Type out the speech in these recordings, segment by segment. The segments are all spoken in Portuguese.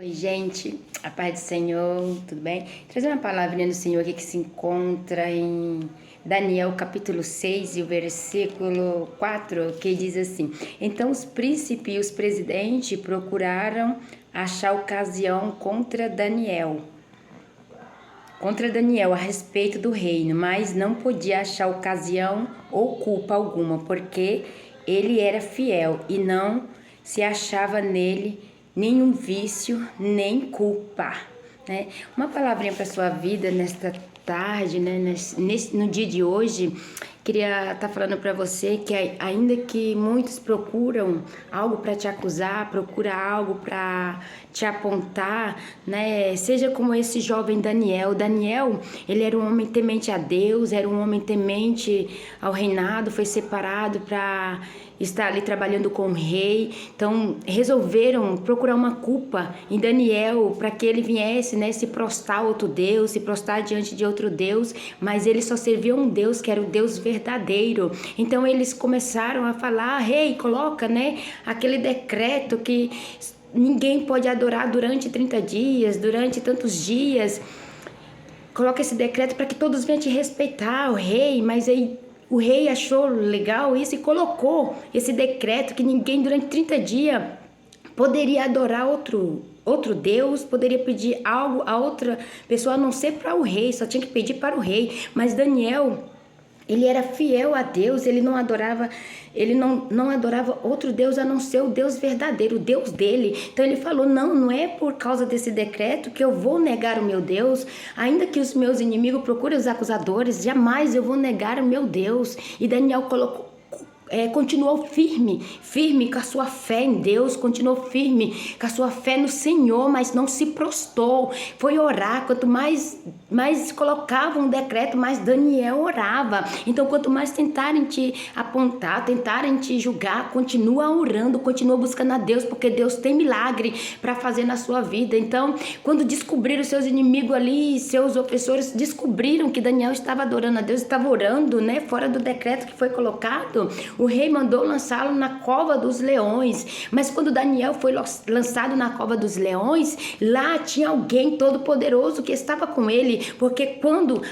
Oi, gente, a paz do Senhor, tudo bem? Trazer uma palavrinha do Senhor aqui que se encontra em Daniel capítulo 6 e o versículo 4, que diz assim: Então os príncipes e os presidentes procuraram achar ocasião contra Daniel a respeito do reino, mas não podia achar ocasião ou culpa alguma, porque ele era fiel e não se achava nele nenhum vício nem culpa, né? Uma palavrinha para sua vida nesta tarde, né? No dia de hoje, queria estar falando para você que ainda que muitos procuram algo para te acusar, procura algo para te apontar, né? Seja como esse jovem Daniel. Daniel, ele era um homem temente a Deus, era um homem temente ao reinado, foi separado para estar ali trabalhando com o rei. Então resolveram procurar uma culpa em Daniel para que ele viesse, né, se prostrar a outro Deus, se prostrar diante de outro Deus, mas ele só servia um Deus que era o Deus verdadeiro. Então eles começaram a falar: rei, coloca, né, aquele decreto que ninguém pode adorar durante 30 dias, durante tantos dias. Coloca esse decreto para que todos venham te respeitar, o rei. Mas aí o rei achou legal isso e colocou esse decreto que ninguém durante 30 dias poderia adorar outro Deus, poderia pedir algo a outra pessoa, a não ser para o rei, só tinha que pedir para o rei. Mas Daniel, ele era fiel a Deus, ele não adorava outro Deus a não ser o Deus verdadeiro, o Deus dele. Então ele falou: não é por causa desse decreto que eu vou negar o meu Deus, ainda que os meus inimigos procurem os acusadores, jamais eu vou negar o meu Deus. E Daniel continuou firme com a sua fé em Deus, continuou firme com a sua fé no Senhor, mas não se prostrou, foi orar. Quanto mais colocavam um decreto, mais Daniel orava. Então quanto mais tentarem te apontar, tentarem te julgar, continua orando, continua buscando a Deus, porque Deus tem milagre para fazer na sua vida. Então quando descobriram seus inimigos ali, seus opressores descobriram que Daniel estava adorando a Deus, estava orando, né, fora do decreto que foi colocado, o rei mandou lançá-lo na cova dos leões. Mas quando Daniel foi lançado na cova dos leões, lá tinha alguém todo poderoso que estava com ele, porque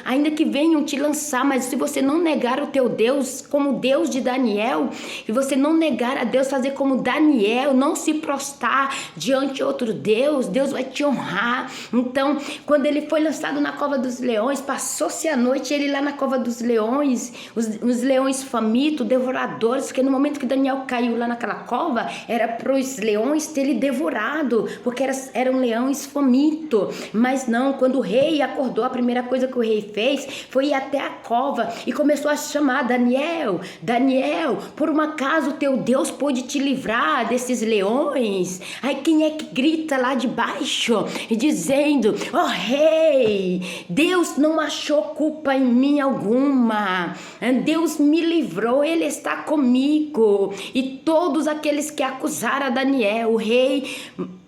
ainda que venham te lançar, mas se você não negar o teu Deus como o Deus de Daniel, e você não negar a Deus, fazer como Daniel, não se prostrar diante de outro Deus, Deus vai te honrar. Então quando ele foi lançado na cova dos leões, passou-se a noite ele lá na cova dos leões, os leões famintos, devoradores, porque no momento que Daniel caiu lá naquela cova, era para os leões terem devorado, porque eram leões famintos. Mas não, quando o rei acordou, a primeira coisa que o rei fez foi ir até a cova e começou a chamar: Daniel, por um acaso o teu Deus pôde te livrar desses leões? Aí quem é que grita lá de baixo, dizendo: oh rei, Deus não achou culpa em mim alguma, Deus me livrou, ele está comigo. E todos aqueles que acusaram a Daniel, o rei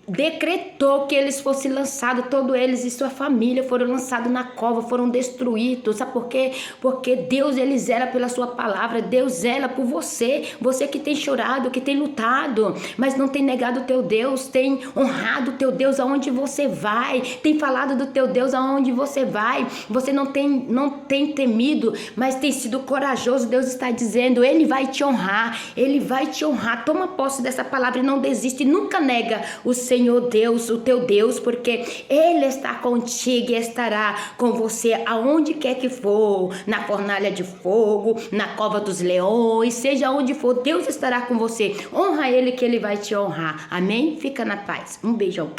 decretou que eles fossem lançados, todos eles e sua família foram lançados na cova, foram destruídos. Sabe por quê? Porque Deus, ele zela pela sua palavra, Deus zela por você que tem chorado, que tem lutado, mas não tem negado o teu Deus, tem honrado o teu Deus aonde você vai, tem falado do teu Deus aonde você vai. Você não tem temido, mas tem sido corajoso. Deus está dizendo: ele vai te honrar, ele vai te honrar. Toma posse dessa palavra e não desiste, nunca nega o Senhor Deus, o teu Deus, porque ele está contigo e estará com você aonde quer que for, na fornalha de fogo, na cova dos leões, seja onde for, Deus estará com você. Honra ele que ele vai te honrar. Amém? Fica na paz. Um beijão.